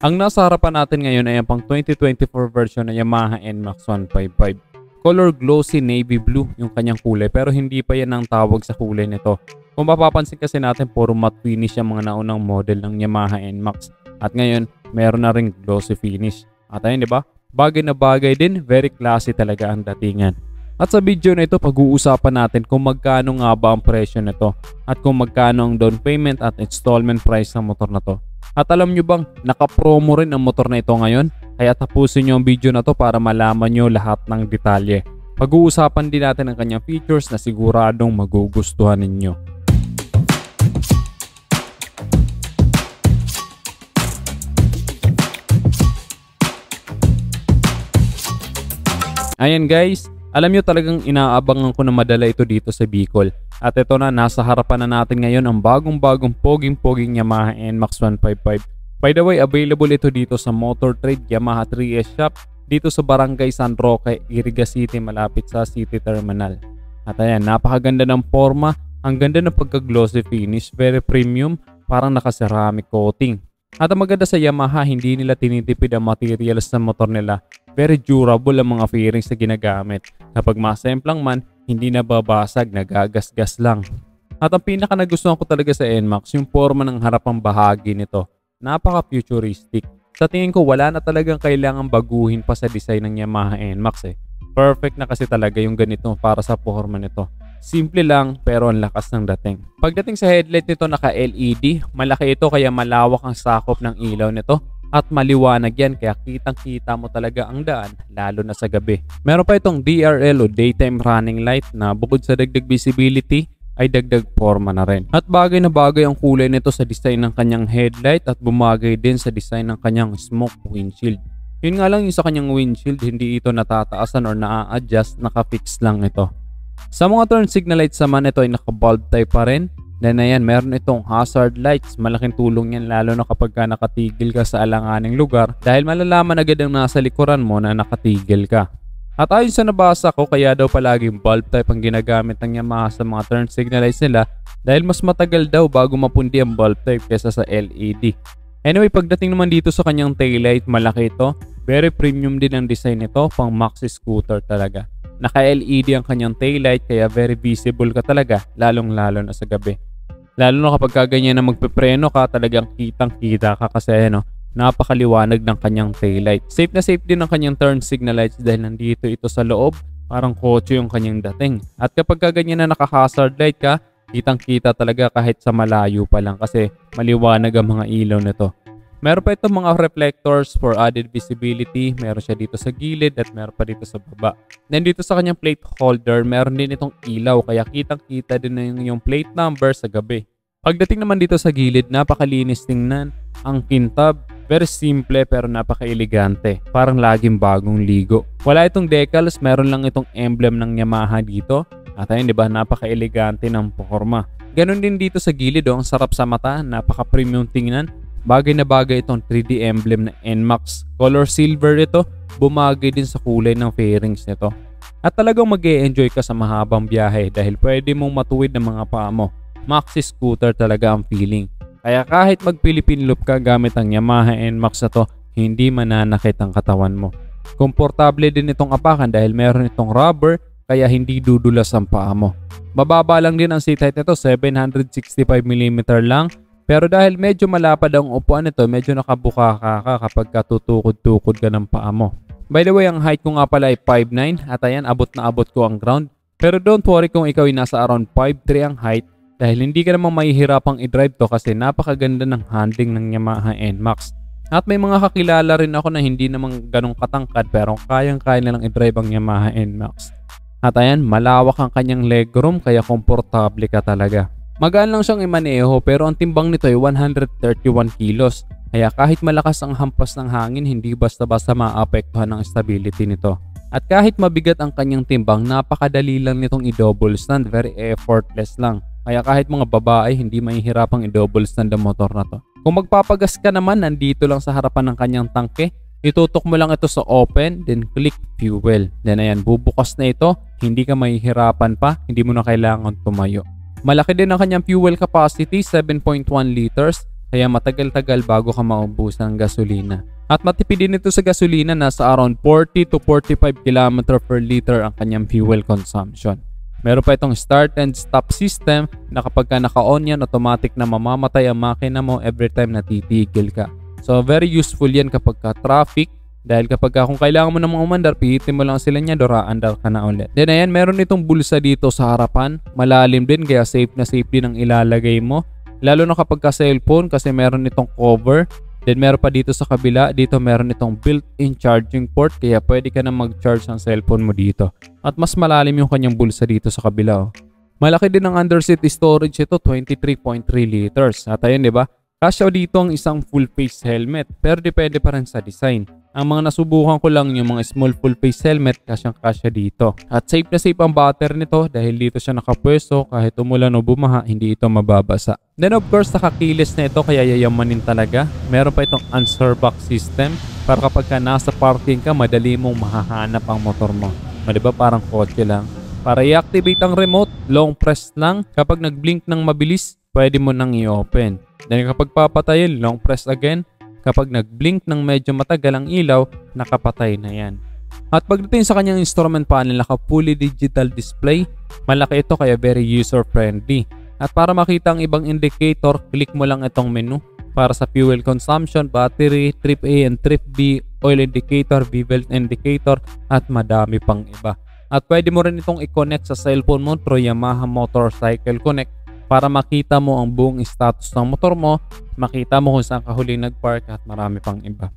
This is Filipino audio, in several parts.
Ang nasa harapan natin ngayon ay ang pang 2024 version ng Yamaha NMAX 155. Color glossy navy blue yung kanyang kulay pero hindi pa yan ang tawag sa kulay nito. Kung mapapansin kasi natin puro matte finish yung mga naunang model ng Yamaha NMAX. At ngayon meron na ring glossy finish. At ayun, di ba? Bagay na bagay din, very classy talaga ang datingan. At sa video na ito, pag-uusapan natin kung magkano nga ba ang presyo nito at kung magkano ang down payment at installment price ng motor na to. At alam nyo bang naka-promo rin ang motor na ito ngayon? Kaya tapusin nyo ang video na to para malaman nyo lahat ng detalye. Pag-uusapan din natin ang kanyang features na siguradong magugustuhan ninyo. Ayan guys, alam nyo talagang inaabangan ko na madala ito dito sa Bicol. At ito na, nasa harapan na natin ngayon ang bagong-bagong poging-poging Yamaha NMAX 155. By the way, available ito dito sa Motor Trade Yamaha 3S Shop dito sa Barangay San Roque, Iriga City, malapit sa City Terminal. At ayan, napakaganda ng forma, ang ganda ng pagka-glossy finish, very premium, parang naka-ceramic coating. At ang maganda sa Yamaha, hindi nila tinitipid ang materials ng motor nila. Very durable ang mga fairings na ginagamit. Kapag masemplang man, hindi nababasag, nagagasgas lang. At ang pinaka nagustuhan ko talaga sa NMAX, yung forma ng harapang bahagi nito. Napaka-futuristic. Sa tingin ko, wala na talagang kailangan baguhin pa sa design ng Yamaha NMAX eh. Perfect na kasi talaga yung ganito para sa forma nito. Simple lang pero ang lakas ng dating. Pagdating sa headlight nito, naka-LED. Malaki ito kaya malawak ang sakop ng ilaw nito. At maliwanag yan kaya kitang-kita mo talaga ang daan lalo na sa gabi. Meron pa itong DRL o Daytime Running Light na bukod sa dagdag visibility ay dagdag forma na rin. At bagay na bagay ang kulay nito sa design ng kanyang headlight at bumagay din sa design ng kanyang smoke windshield. Yun nga lang yung sa kanyang windshield, hindi ito natataasan or na-adjust, naka-fix lang ito. Sa mga turn signal lights naman, ito ay naka-bulb type pa rin. Then ayan, meron itong hazard lights. Malaking tulong yan lalo na kapag nakatigil ka sa alanganing lugar dahil malalaman agad ang nasa likuran mo na nakatigil ka. At ayon sa nabasa ko, kaya daw palaging bulb type ang ginagamit ng Yamaha sa mga turn signal lights nila dahil mas matagal daw bago mapundi ang bulb type kaysa sa LED. Anyway, pagdating naman dito sa kanyang taillight, malaki ito. Very premium din ang design nito, pang maxi scooter talaga. Naka-LED ang kanyang taillight kaya very visible ka talaga, lalong-lalo na sa gabi. Lalo na kapag ganyan na magpepreno ka, talagang kitang-kita ka kasi napakaliwanag ng kanyang taillight. Safe na safe din ang kanyang turn signal lights dahil nandito ito sa loob, parang kotse yung kanyang dating. At kapag ganyan na naka-hazard light ka, kitang-kita talaga kahit sa malayo pa lang kasi maliwanag ang mga ilaw nito. Meron pa itong mga reflectors for added visibility. Meron siya dito sa gilid at meron pa dito sa baba. Then dito sa kanyang plate holder, meron din itong ilaw kaya kitang-kita din na yung plate number sa gabi. Pagdating naman dito sa gilid, napakalinis tingnan. Ang kintab, very simple pero napaka-elegante. Parang laging bagong ligo. Wala itong decals, meron lang itong emblem ng Yamaha dito. At ayun, diba, napaka-elegante ng forma. Ganon din dito sa gilid, ang sarap sa mata, napaka-premium tingnan. Bagay na bagay itong 3D emblem na NMAX. Color silver ito, bumagay din sa kulay ng fairings nito. At talagang mag-e-enjoy ka sa mahabang biyahe dahil pwede mong matuwid ng mga paa mo. Maxi scooter talaga ang feeling. Kaya kahit mag-Philippine loop ka gamit ang Yamaha NMAX na to, hindi mananakit ang katawan mo. Komportable din itong apakan dahil meron itong rubber kaya hindi dudulas ang paa mo. Mababa lang din ang seat height nito, 765mm lang. Pero dahil medyo malapad ang upuan nito, medyo nakabuka ka kapag tutukod-tukod ka ng paa mo. By the way, ang height ko nga pala ay 5'9" at ayan, abot na abot ko ang ground. Pero don't worry kung ikaw ay nasa around 5'3" ang height dahil hindi ka namang mahihirapang i-drive to kasi napakaganda ng handling ng Yamaha NMAX. At may mga kakilala rin ako na hindi namang ganong katangkad pero kayang-kaya nilang i-drive ang Yamaha NMAX. At ayan, malawak ang kanyang legroom kaya komportable ka talaga. Magaan lang siyang imaneho pero ang timbang nito ay 131 kilos. Kaya kahit malakas ang hampas ng hangin, hindi basta-basta maapektuhan ang stability nito. At kahit mabigat ang kanyang timbang, napakadali lang nitong i-double stand, very effortless lang. Kaya kahit mga babae, hindi mahihirapang i-double stand ang motor na to. Kung magpapagas ka naman, nandito lang sa harapan ng kanyang tangke. Itutok mo lang ito sa open, then click fuel. Then ayan, bubukas na ito, hindi ka mahihirapan pa, hindi mo na kailangan tumayo. Malaki din ang kanyang fuel capacity, 7.1 liters. kaya matagal-tagal bago ka maubusan ng gasolina. At matipid din ito sa gasolina, nasa around 40 to 45 km per liter ang kanyang fuel consumption. Meron pa itong start and stop system na kapag ka naka-on yan, automatic na mamamatay ang makina mo every time na titigil ka. So very useful yan kapag ka traffic, dahil kapag ka kung kailangan mo namang umandar, pihitin mo lang sila niya, andar ka na ulit. Then ayan, meron itong bulsa dito sa harapan, malalim din kaya safe na safe din ang ilalagay mo. Lalo na kapag ka cellphone kasi meron itong cover. Then meron pa dito sa kabila, dito meron itong built-in charging port kaya pwede ka na mag-charge ng cellphone mo dito. At mas malalim yung kanyang bulsa dito sa kabila. Malaki din ang underseat storage ito, 23.3 liters. At ayun, diba? Kasya dito ang isang full face helmet, pero depende pa rin sa design. Ang mga nasubukan ko lang yung mga small full face helmet, kasyang-kasya dito. At safe na safe ang battery nito dahil dito siya nakapwesto, kahit umulan o bumaha, hindi ito mababasa. Then of course, nakakilis na ito kaya yayamanin talaga. Meron pa itong answer box system para kapag ka nasa parking ka, madali mong mahahanap ang motor mo. Diba parang kotse lang. Para i-activate ang remote, long press lang. Kapag nag-blink ng mabilis, pwede mo nang i-open. Then kapag papatayin, long press again. Kapag nag-blink ng medyo matagal ang ilaw, nakapatay na yan. At pagdating sa kanyang instrument panel, naka fully digital display. Malaki ito kaya very user friendly. At para makita ang ibang indicator, click mo lang itong menu. Para sa fuel consumption, battery, trip A and trip B, oil indicator, V-belt indicator, at madami pang iba. At pwede mo rin itong i-connect sa cellphone mo through Yamaha Motorcycle Connect para makita mo ang buong status ng motor mo, makita mo kung saan ka huling nag-park at marami pang iba.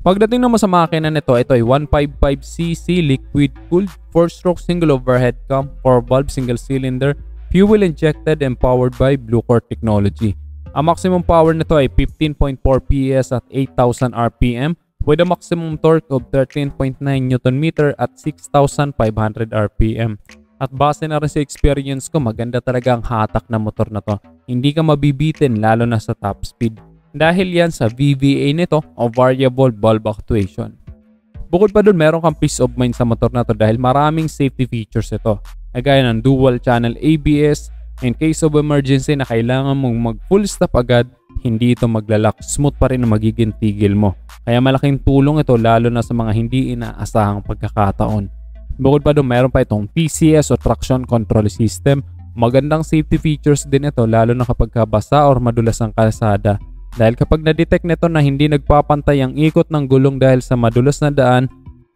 Pagdating naman sa makina nito, ito ay 155cc liquid-cooled 4-stroke single overhead cam, 4-valve single cylinder, fuel injected and powered by Bluecore technology. Ang maximum power nito ay 15.4 PS at 8,000 RPM with a maximum torque of 13.9 Nm at 6,500 RPM. At base na rin sa experience ko, maganda talaga ang hatak na motor na to. Hindi ka mabibitin lalo na sa top speed. Dahil yan sa VVA nito o variable valve actuation. Bukod pa dun, meron kang peace of mind sa motor na to dahil maraming safety features ito. Gaya ng dual channel ABS, in case of emergency na kailangan mong mag full stop agad, hindi ito maglalak. Smooth pa rin ang magiging tigil mo. Kaya malaking tulong ito lalo na sa mga hindi inaasahang pagkakataon. Bukod pa doon, meron pa itong TCS o Traction Control System. Magandang safety features din ito lalo na kapag basa or madulas ang kalsada. Dahil kapag na-detect nito na hindi nagpapantay ang ikot ng gulong dahil sa madulas na daan,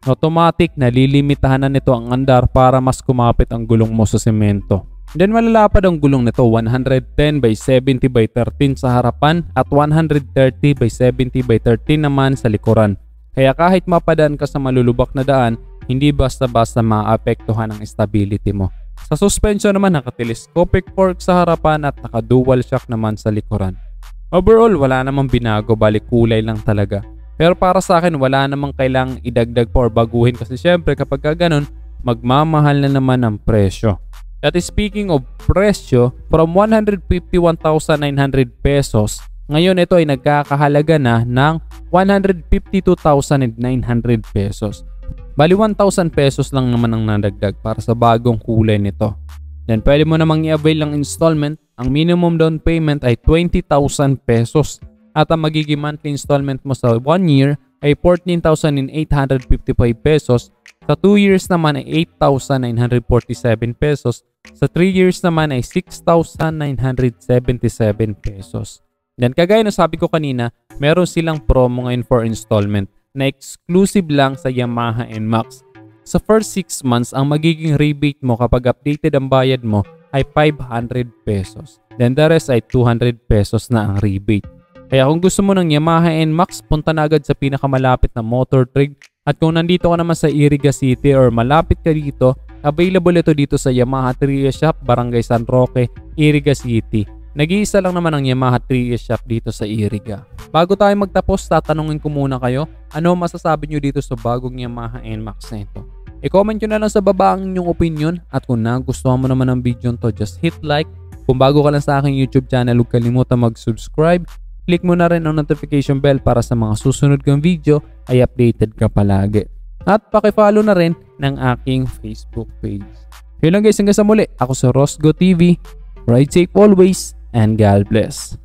automatic nalilimitahan na nito ang andar para mas kumapit ang gulong mo sa semento. Then malalapad ang gulong nito, 110 by 70 by 13 sa harapan at 130 by 70 by 13 naman sa likuran. Kaya kahit mapadaan ka sa malulubak na daan, hindi basta-basta maapektuhan ang stability mo. Sa suspension naman, naka-telescopic fork sa harapan at naka-dual shock naman sa likuran. Overall, wala namang binago, balik kulay lang talaga. Pero para sa akin, wala namang kailangang idagdag pa or baguhin kasi syempre kapag ganun, magmamahal na naman ang presyo. At speaking of presyo, from 151,900 pesos, ngayon ito ay nagkakahalaga na ng 152,900 pesos. Bali 1,000 pesos lang naman ang nadagdag para sa bagong kulay nito. Then pwede mo namang i-avail ng installment. Ang minimum down payment ay 20,000 pesos. At ang magiging monthly installment mo sa 1 year ay 14,855 pesos. Sa 2 years naman ay 8,947 pesos. Sa 3 years naman ay 6,977 pesos. Then kagaya na sabi ko kanina, meron silang promo ngayon for installment na exclusive lang sa Yamaha NMAX. Sa first 6 months, ang magiging rebate mo kapag updated ang bayad mo ay 500 pesos. Then the rest ay 200 pesos na ang rebate. Kaya kung gusto mo ng Yamaha NMAX, punta na agad sa pinakamalapit na motor trade. At kung nandito ka naman sa Iriga City or malapit ka dito, available ito dito sa Yamaha Tria Shop, Barangay San Roque, Iriga City. Nag-iisa lang naman ang Yamaha 3S shop dito sa Iriga. Bago tayo magtapos, tatanungin ko muna kayo, ano masasabi nyo dito sa bagong Yamaha NMAX na ito? I-comment nyo na lang sa baba ang inyong opinion at kung nagustuhan mo naman ang video to, just hit like. Kung bago ka lang sa aking YouTube channel, huwag kalimutan mag-subscribe. Click mo na rin ang notification bell para sa mga susunod kong video ay updated ka palagi. At pakifollow na rin ng aking Facebook page. Yun lang guys, hanggang sa muli. Ako sa Rosgo TV. Ride safe always. And God bless.